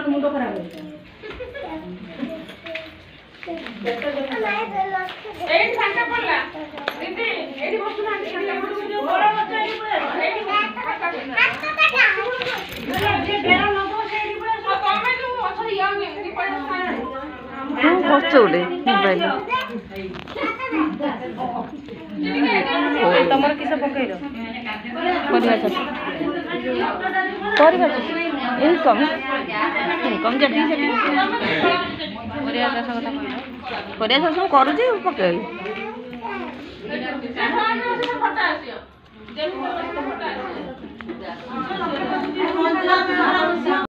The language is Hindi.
मुंड खराब तुम किस पकड़ इनकम इनकम जटी परिया चाष करुँच पकड़